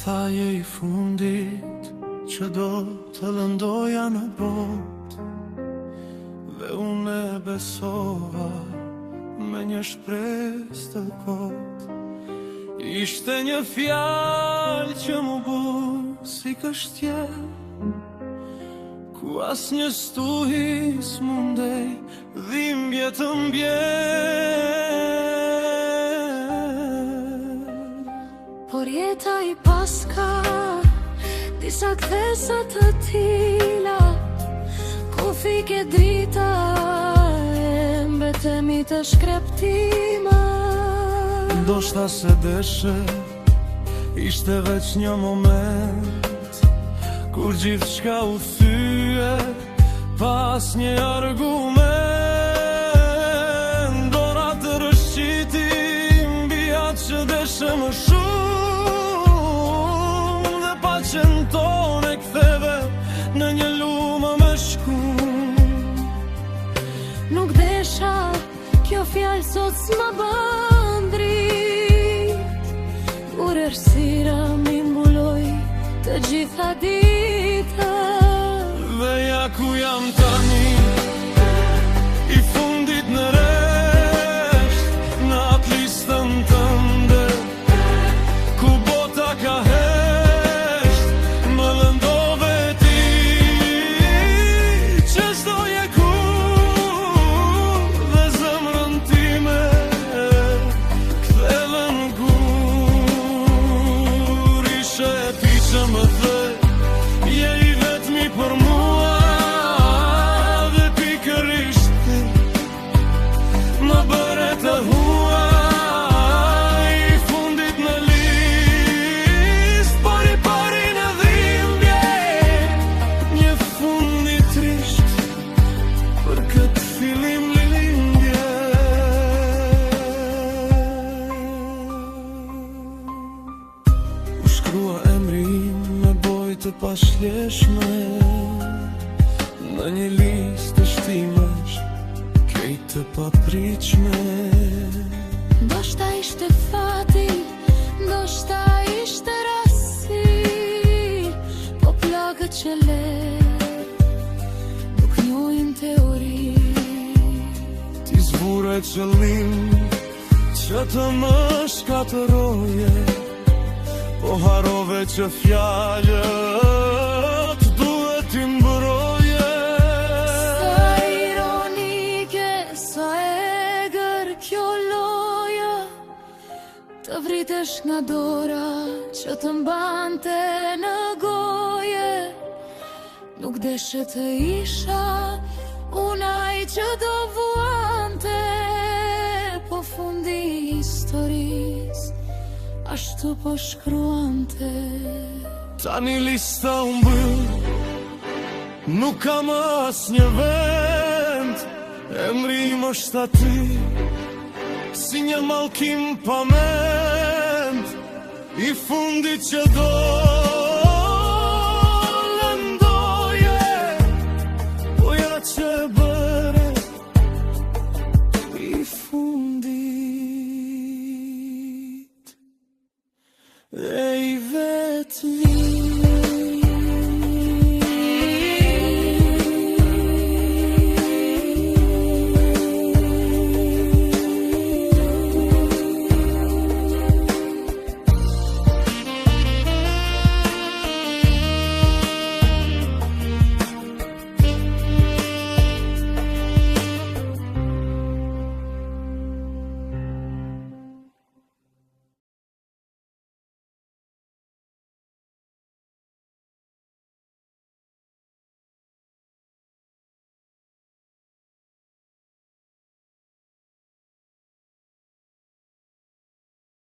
tha je I fundit që do të lëndoja në botë, dhe unë e besova me një shpresë të kotë. Ishte një fjalë që mu bu si kështjel, ku as një stuhi s'mundej dhimbje të mbjell. Por jeta I paska disa kthesa të tila, ku fike drita e mbetemi të shkreptima. Ndoshta se deshe, ishte veç një moment, kur gjithçka u thye pas një argument. Dora të rëshqiti mbi atë që deshe më shumë, dhe paqen tonë e ktheve në një lumë me shkum. Nuk desha kjo fjalë sot s'ma bën dritë, kur errësira mi mbuloi të gjitha ditët. Dhe ja ku jam tani, I fundit në resht, në atë listën tënde, ku bota ka hesht, më lëndove ti, që s'doje kur, dhe zemrën time ktheve në gur. Ishe ti që më the, je I vetmi për mua, dhe pikërisht ti më bëre të huaj. I fundit në listë, por I pari në dhimbje, një fund I trisht për këtë fillim lindje. U shkrua emri im me bojë të pashleshme, në një listë të shtimesh, krejt të papritshme. Ndoshta ishte fati, ndoshta ishte rasti, po plagët që le nuk njojnë teori. Ti zbure qëllim që të më shkatëroje, po harove që fjalët duhet t'i mbroje. Sa ironike, sa egër kjo loja, të vritesh nga dora që të mbante në goje. Nuk deshe të isha unaj që do vuante, po fundi I historis ashtu po shkruante. Tani lista u mbyll, nuk kam as një vend, emri im është aty, si një mallkim pa mend, I fundit që do lëndoje, po ja që bë